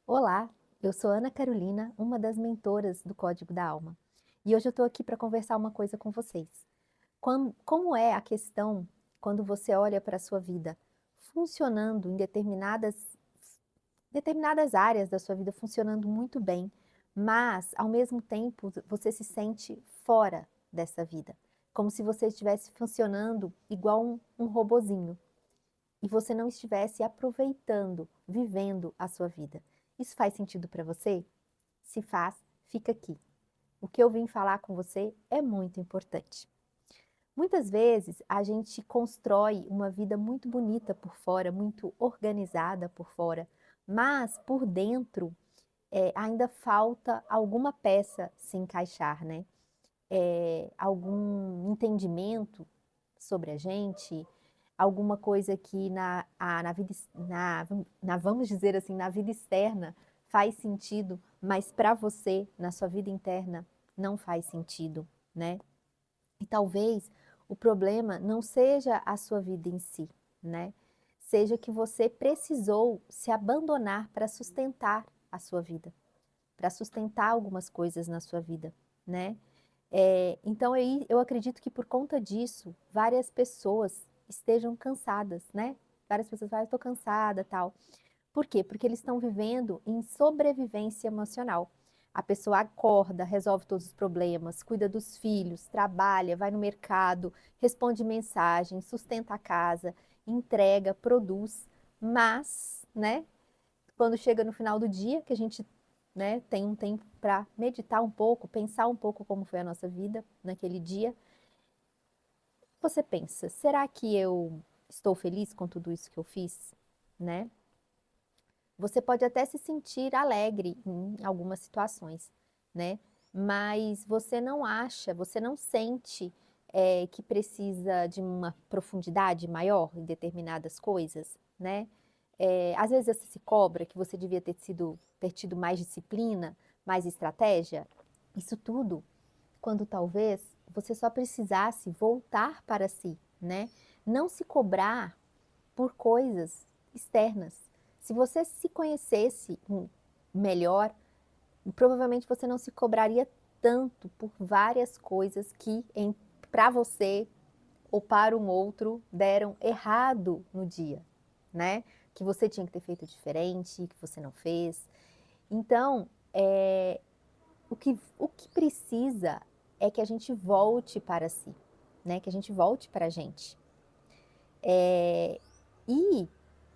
Olá, eu sou Ana Carolina, uma das mentoras do Código da Alma. E hoje eu estou aqui para conversar uma coisa com vocês. Como é a questão quando você olha para a sua vida funcionando em determinadas áreas da sua vida funcionando muito bem, mas ao mesmo tempo você se sente fora dessa vida, como se você estivesse funcionando igual um robozinho e você não estivesse aproveitando, vivendo a sua vida. Isso faz sentido para você? Se faz, fica aqui. O que eu vim falar com você é muito importante. Muitas vezes a gente constrói uma vida muito bonita por fora, muito organizada por fora, mas por dentro ainda falta alguma peça se encaixar, né? Algum entendimento sobre a gente, alguma coisa que na vida, vamos dizer assim, na vida externa faz sentido, mas para você, na sua vida interna, não faz sentido, né? E talvez o problema não seja a sua vida em si, né? Seja que você precisou se abandonar para sustentar a sua vida, para sustentar algumas coisas na sua vida, né? Então eu acredito que por conta disso, várias pessoas estejam cansadas, né? Várias pessoas falam, estou cansada, tal. Por quê? Porque eles estão vivendo em sobrevivência emocional. A pessoa acorda, resolve todos os problemas, cuida dos filhos, trabalha, vai no mercado, responde mensagem, sustenta a casa, entrega, produz, mas, né, quando chega no final do dia, que a gente, né, tem um tempo para meditar um pouco, pensar um pouco como foi a nossa vida naquele dia, você pensa, será que eu estou feliz com tudo isso que eu fiz, né? Você pode até se sentir alegre em algumas situações, né? Mas você não acha, você não sente que precisa de uma profundidade maior em determinadas coisas, né? Às vezes você se cobra que você devia ter tido mais disciplina, mais estratégia. Isso tudo quando talvez você só precisasse voltar para si, né? Não se cobrar por coisas externas. Se você se conhecesse melhor, provavelmente você não se cobraria tanto por várias coisas que para você ou para um outro deram errado no dia, né? Que você tinha que ter feito diferente, que você não fez. Então, o que precisa é que a gente volte para si, né? Que a gente volte para a gente. E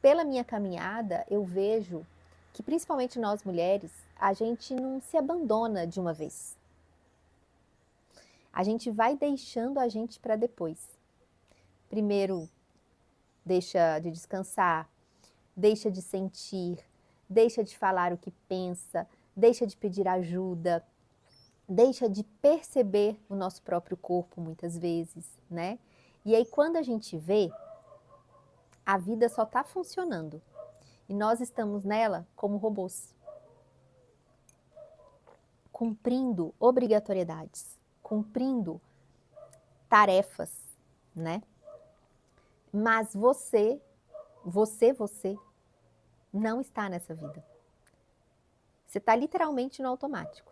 pela minha caminhada, eu vejo que principalmente nós mulheres, a gente não se abandona de uma vez. A gente vai deixando a gente para depois. Primeiro, deixa de descansar, deixa de sentir, deixa de falar o que pensa, deixa de pedir ajuda, deixa de perceber o nosso próprio corpo muitas vezes, né? E aí quando a gente vê, a vida só está funcionando e nós estamos nela como robôs, cumprindo obrigatoriedades, cumprindo tarefas, né? Mas você não está nessa vida. Você está literalmente no automático.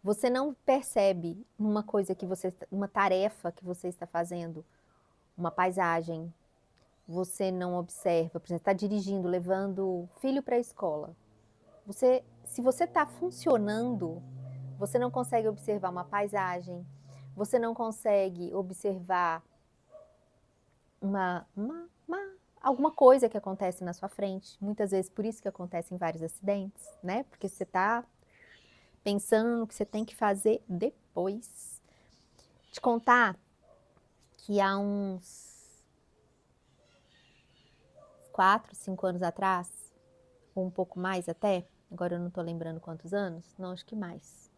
Você não percebe uma tarefa que você está fazendo, uma paisagem, você não observa, por exemplo, está dirigindo, levando o filho para a escola. Se você está funcionando, você não consegue observar uma paisagem, você não consegue observar uma, uma, uma- alguma coisa que acontece na sua frente. Muitas vezes por isso que acontecem vários acidentes, né? Porque você está pensando no que você tem que fazer depois. Te contar que há uns 4, 5 anos atrás, ou um pouco mais até, agora eu não estou lembrando quantos anos, não, acho que mais.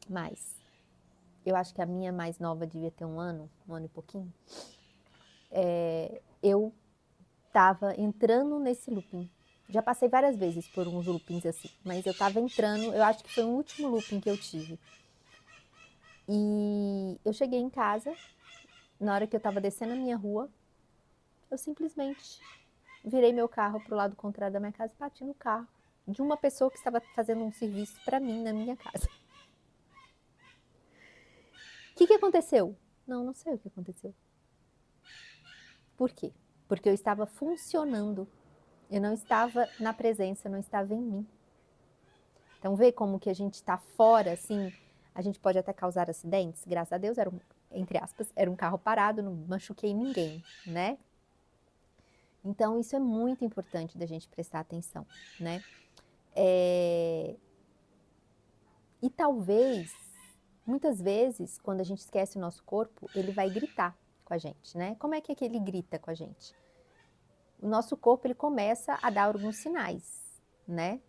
Mais. Eu acho que a minha mais nova devia ter um ano e pouquinho. Eu estava entrando nesse looping. Já passei várias vezes por uns loopings assim, mas eu estava entrando, eu acho que foi o último looping que eu tive. E eu cheguei em casa, na hora que eu estava descendo a minha rua, eu simplesmente virei meu carro para o lado contrário da minha casa e bati no carro. de uma pessoa que estava fazendo um serviço para mim na minha casa. O que aconteceu? Não sei o que aconteceu. Por quê? Porque eu estava funcionando. Eu não estava na presença, eu não estava em mim. Então, vê como que a gente está fora, assim, a gente pode até causar acidentes. Graças a Deus, entre aspas, era um carro parado, não machuquei ninguém, né? Então, isso é muito importante da gente prestar atenção, né? E talvez, muitas vezes, quando a gente esquece o nosso corpo, ele vai gritar com a gente, né? Como é que ele grita com a gente? O nosso corpo, ele começa a dar alguns sinais, né?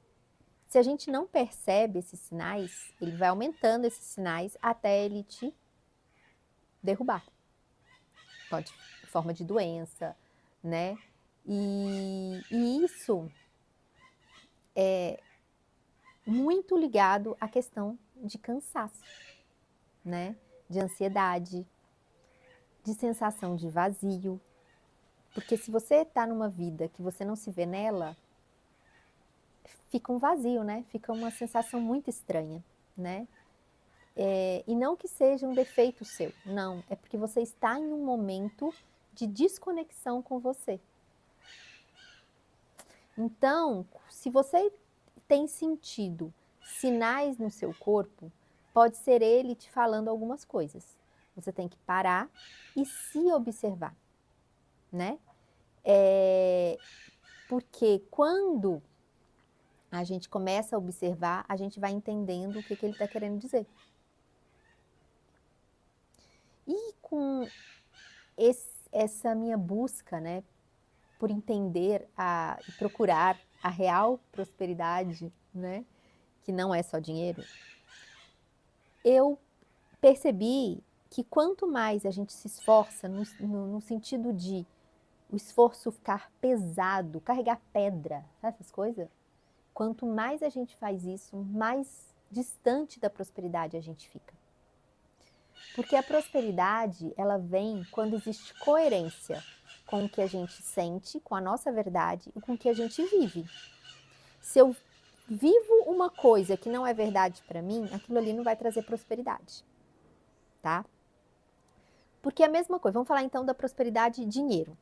Se a gente não percebe esses sinais, ele vai aumentando esses sinais até ele te derrubar. Pode, em forma de doença, né? E isso é muito ligado à questão de cansaço, né? De ansiedade, de sensação de vazio. Porque se você está numa vida que você não se vê nela, fica um vazio, né? Fica uma sensação muito estranha, né? E não que seja um defeito seu, não. É porque você está em um momento de desconexão com você. Então, se você tem sentido sinais no seu corpo, pode ser ele te falando algumas coisas. Você tem que parar e se observar, né? Porque quando a gente começa a observar, a gente vai entendendo o que ele está querendo dizer. E com essa minha busca, né, por entender e procurar a real prosperidade, né, que não é só dinheiro, eu percebi que quanto mais a gente se esforça, no sentido de o esforço ficar pesado, carregar pedra, sabe essas coisas? Quanto mais a gente faz isso, mais distante da prosperidade a gente fica. Porque a prosperidade, ela vem quando existe coerência com o que a gente sente, com a nossa verdade e com o que a gente vive. Se eu vivo uma coisa que não é verdade para mim, aquilo ali não vai trazer prosperidade, tá? Porque é a mesma coisa, vamos falar então da prosperidade e dinheiro.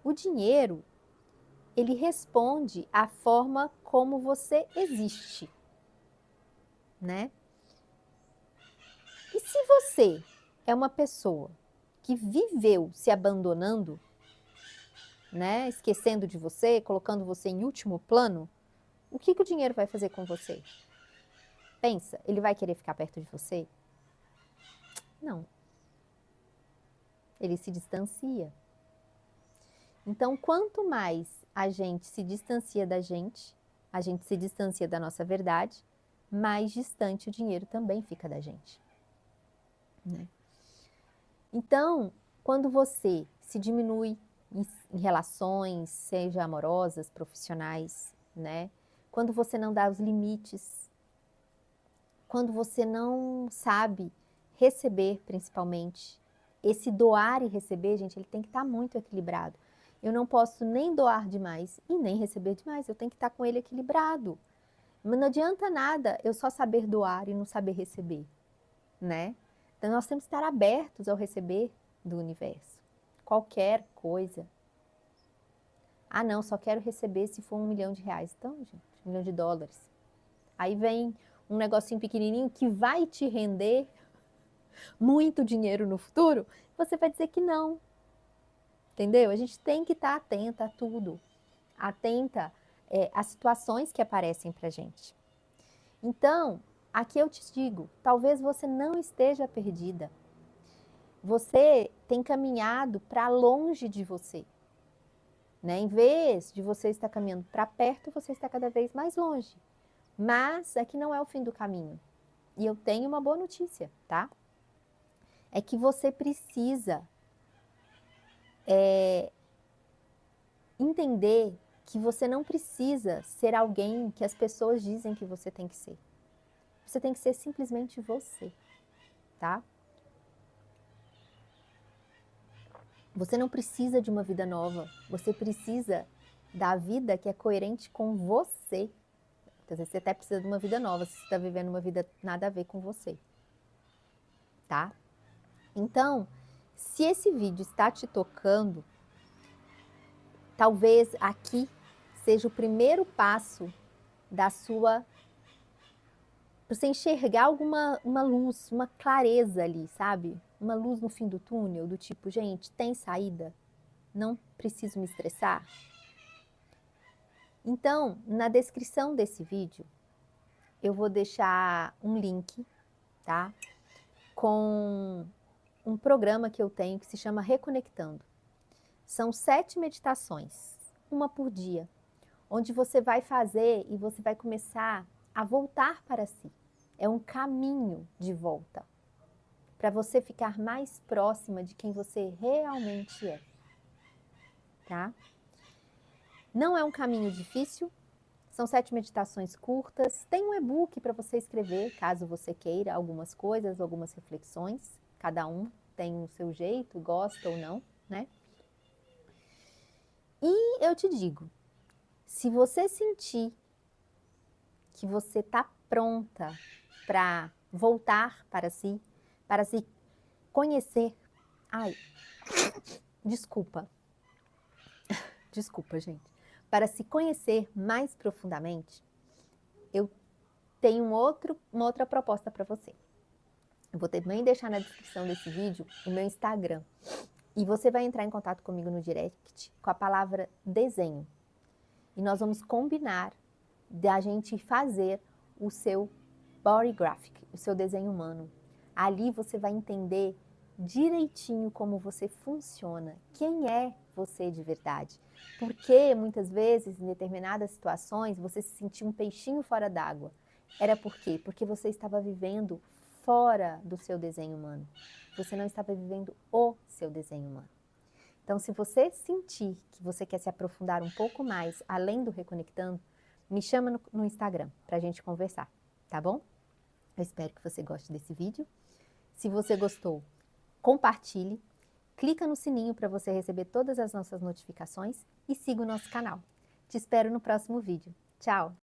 O dinheiro, ele responde à forma como você existe, né? E se você é uma pessoa que viveu se abandonando, né, esquecendo de você, colocando você em último plano, o que o dinheiro vai fazer com você? Pensa, ele vai querer ficar perto de você? Não. Ele se distancia. Então, quanto mais a gente se distancia da gente, a gente se distancia da nossa verdade, mais distante o dinheiro também fica da gente, né? Então, quando você se diminui em relações, seja amorosas, profissionais, né? Quando você não dá os limites, quando você não sabe receber, principalmente, esse doar e receber, gente, ele tem que estar muito equilibrado. Eu não posso nem doar demais e nem receber demais, eu tenho que estar com ele equilibrado. Mas não adianta nada eu só saber doar e não saber receber, né? Então, nós temos que estar abertos ao receber do universo. Qualquer coisa. Ah, não, só quero receber se for R$ 1 milhão. Então, gente, US$ 1 milhão. Aí vem um negocinho pequenininho que vai te render muito dinheiro no futuro, você vai dizer que não. Entendeu? A gente tem que estar atenta a tudo. Atenta às situações que aparecem pra gente. Então, aqui eu te digo, talvez você não esteja perdida. Você tem caminhado para longe de você, né? Em vez de você estar caminhando para perto, você está cada vez mais longe. Mas aqui não é o fim do caminho. E eu tenho uma boa notícia, tá? É que você precisa entender que você não precisa ser alguém que as pessoas dizem que você tem que ser. Você tem que ser simplesmente você, tá? Você não precisa de uma vida nova, você precisa da vida que é coerente com você. Às vezes você até precisa de uma vida nova, se você está vivendo uma vida nada a ver com você, tá? Então, se esse vídeo está te tocando, talvez aqui seja o primeiro passo da sua, para você enxergar uma luz, uma clareza ali, sabe? Uma luz no fim do túnel, do tipo, gente, tem saída? Não preciso me estressar? Então, na descrição desse vídeo, eu vou deixar um link, tá? Com um programa que eu tenho que se chama Reconectando. São 7 meditações, uma por dia, onde você vai fazer e você vai começar a voltar para si. É um caminho de volta, para você ficar mais próxima de quem você realmente é, tá? Não é um caminho difícil, são 7 meditações curtas, tem um e-book para você escrever, caso você queira, algumas coisas, algumas reflexões, cada um tem o seu jeito, gosta ou não, né? E eu te digo, se você sentir que você está pronta para voltar para se conhecer, ai, desculpa, gente, para se conhecer mais profundamente, eu tenho uma outra proposta para você. Eu vou também deixar na descrição desse vídeo o meu Instagram. E você vai entrar em contato comigo no direct com a palavra desenho. E nós vamos combinar da gente fazer o seu body graphic, o seu desenho humano. Ali você vai entender direitinho como você funciona, quem é você de verdade. Porque muitas vezes, em determinadas situações, você se sentiu um peixinho fora d'água. Era por quê? Porque você estava vivendo fora do seu desenho humano. Você não estava vivendo o seu desenho humano. Então, se você sentir que você quer se aprofundar um pouco mais, além do Reconectando, me chama no Instagram para a gente conversar, tá bom? Eu espero que você goste desse vídeo. Se você gostou, compartilhe, clica no sininho para você receber todas as nossas notificações e siga o nosso canal. Te espero no próximo vídeo. Tchau!